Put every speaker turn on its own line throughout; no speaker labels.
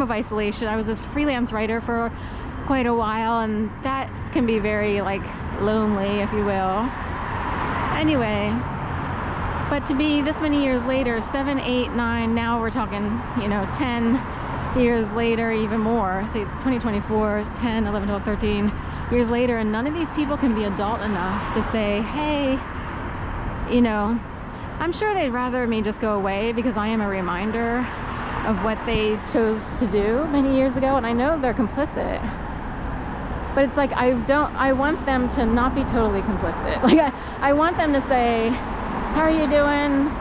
of isolation. I was this freelance writer for quite a while, and that can be very like lonely, if you will. Anyway, but to be this many years later, 7, 8, 9, now we're talking, 10 years later, even more. Say it's 2024, 10, 11, 12, 13 years later, and none of these people can be adult enough to say, hey, I'm sure they'd rather me just go away because I am a reminder of what they chose to do many years ago, and I know they're complicit. But it's like I want them to not be totally complicit. Like I want them to say, how are you doing?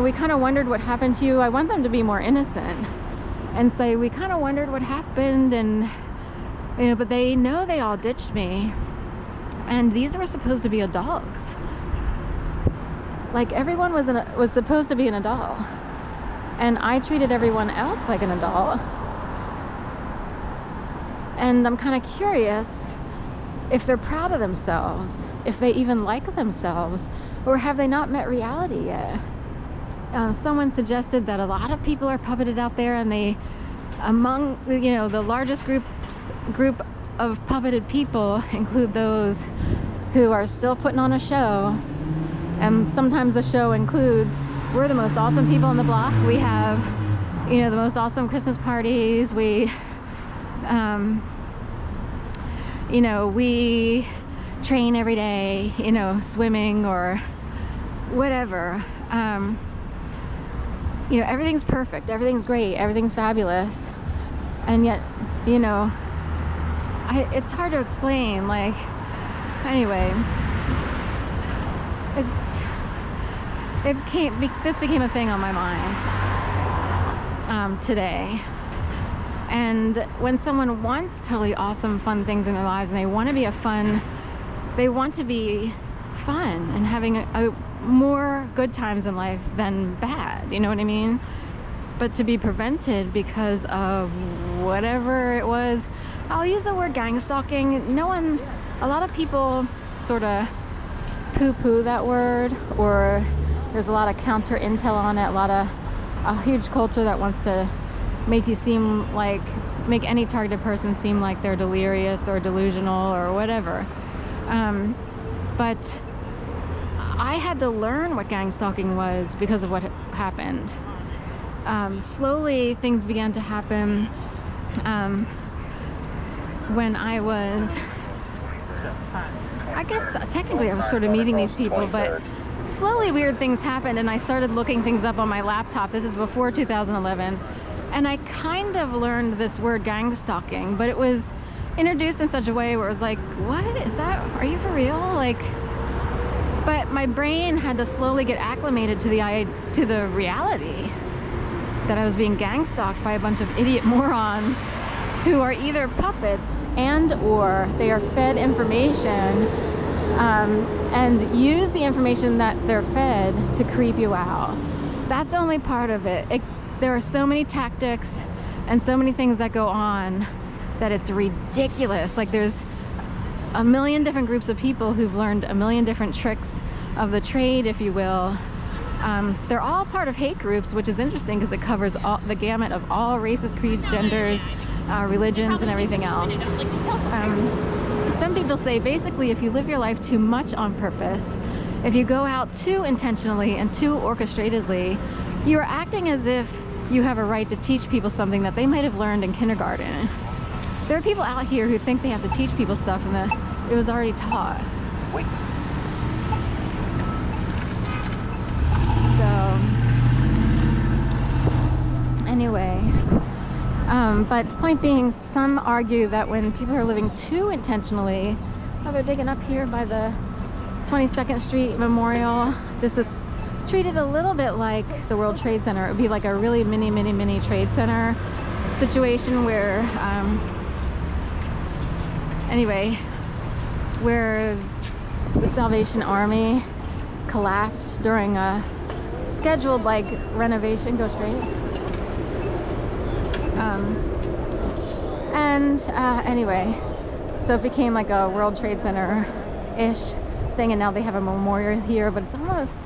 We kind of wondered what happened to you. I want them to be more innocent and say, we kind of wondered what happened, and but they know they all ditched me, and these were supposed to be adults. Like everyone was supposed to be an adult, and I treated everyone else like an adult. And I'm kind of curious if they're proud of themselves, if they even like themselves, or have they not met reality yet? Someone suggested that a lot of people are puppeted out there, and among the largest group of puppeted people include those who are still putting on a show. And sometimes the show includes, we're the most awesome people on the block. We have, the most awesome Christmas parties. We train every day, swimming or whatever. Everything's perfect, everything's great, everything's fabulous. And yet, it's hard to explain. Like, anyway, this became a thing on my mind today. And when someone wants totally awesome, fun things in their lives, and they want to be fun and having a more good times in life than bad, you know what I mean? But to be prevented because of whatever it was, I'll use the word gang stalking. A lot of people sort of poo-poo that word, or there's a lot of counter intel on it, a huge culture that wants to make any targeted person seem like they're delirious or delusional or whatever. But I had to learn what gang stalking was because of what happened. Slowly things began to happen when I guess technically I was sort of meeting these people, but slowly weird things happened, and I started looking things up on my laptop. This is before 2011. And I kind of learned this word gang stalking, but it was introduced in such a way where it was like, what is that? Are you for real? But my brain had to slowly get acclimated to the reality that I was being gang stalked by a bunch of idiot morons who are either puppets or they are fed information and use the information that they're fed to creep you out. That's only part of it. There are so many tactics and so many things that go on that it's ridiculous. Like, there's a million different groups of people who've learned a million different tricks of the trade, if you will. They're all part of hate groups, which is interesting because it covers the gamut of all races, creeds, genders, religions, and everything else. Some people say basically if you live your life too much on purpose, if you go out too intentionally and too orchestratedly, you're acting as if you have a right to teach people something that they might have learned in kindergarten. There are people out here who think they have to teach people stuff and it was already taught. So, anyway, but point being, some argue that when people are living too intentionally, they're digging up here by the 22nd Street Memorial. This is treated a little bit like the World Trade Center. It would be like a really mini Trade Center situation where, where the Salvation Army collapsed during a scheduled renovation. Go straight. Anyway, so it became like a World Trade Center-ish thing, and now they have a memorial here, but it's almost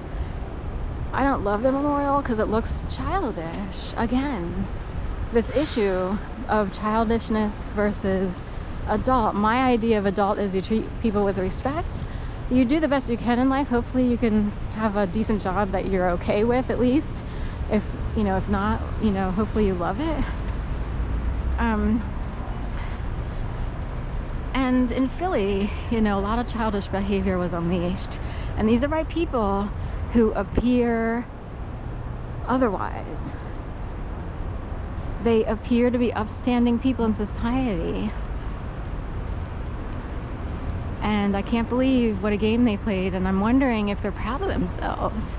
I don't love the memorial because it looks childish. Again, this issue of childishness versus adult. My idea of adult is you treat people with respect. You do the best you can in life. Hopefully you can have a decent job that you're okay with, at least. If not, hopefully you love it. And in Philly, a lot of childish behavior was unleashed. And these are by people who appear otherwise. They appear to be upstanding people in society. And I can't believe what a game they played, and I'm wondering if they're proud of themselves.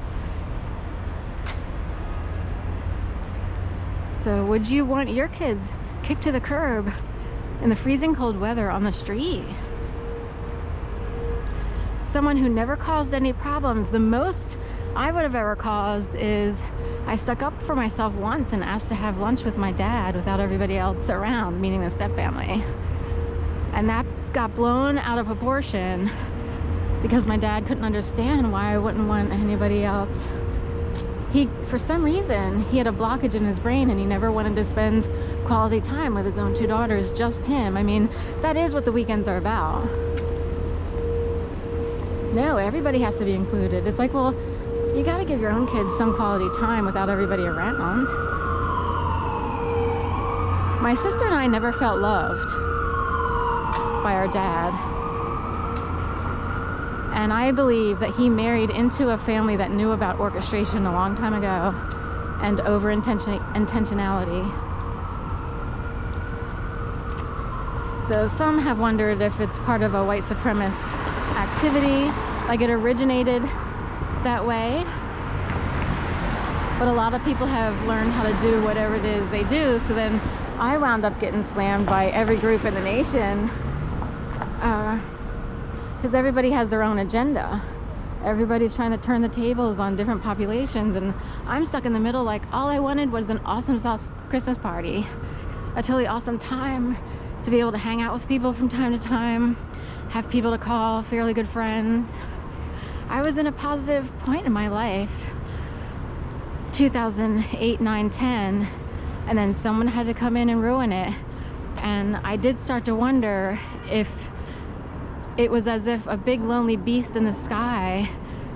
So would you want your kids kicked to the curb in the freezing cold weather on the street? Someone who never caused any problems. The most I would have ever caused is I stuck up for myself once and asked to have lunch with my dad without everybody else around, meaning the stepfamily. And that got blown out of proportion because my dad couldn't understand why I wouldn't want anybody else. For some reason, he had a blockage in his brain and he never wanted to spend quality time with his own 2 daughters, just him. I mean, that is what the weekends are about. No, everybody has to be included. It's like, well, you gotta give your own kids some quality time without everybody around. My sister and I never felt loved by our dad. And I believe that he married into a family that knew about orchestration a long time ago and intentionality. So some have wondered if it's part of a white supremacist activity, like it originated that way. But a lot of people have learned how to do whatever it is they do, so then I wound up getting slammed by every group in the nation because everybody has their own agenda. Everybody's trying to turn the tables on different populations, and I'm stuck in the middle. Like, all I wanted was an awesome Christmas party, a totally awesome time to be able to hang out with people from time to time, have people to call, fairly good friends. I was in a positive point in my life, 2008, 9, 10, and then someone had to come in and ruin it. And I did start to wonder if it was as if a big lonely beast in the sky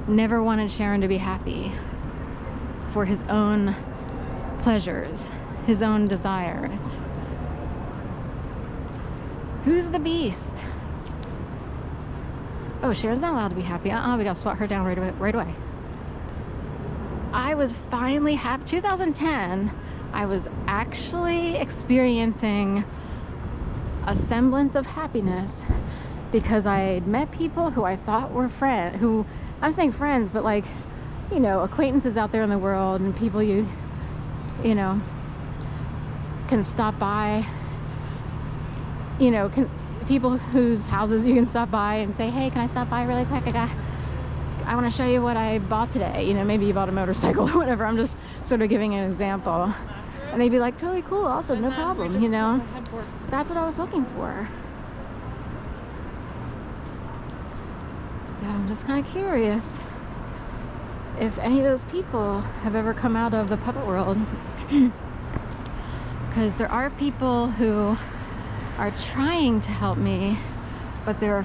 never wanted Sharon to be happy for his own pleasures, his own desires. Who's the beast? Oh, Sharon's not allowed to be happy. We gotta swat her down right away. I was finally happy. 2010, I was actually experiencing a semblance of happiness because I had met people who I thought were friends, who, I'm saying friends, but like, acquaintances out there in the world, and people you can stop by, people whose houses you can stop by and say, hey, can I stop by really quick? I want to show you what I bought today. Maybe you bought a motorcycle or whatever. I'm just sort of giving an example. And they'd be like, totally cool, awesome, no problem, That's what I was looking for. So I'm just kind of curious if any of those people have ever come out of the puppet world. Because there are people who are trying to help me, but they're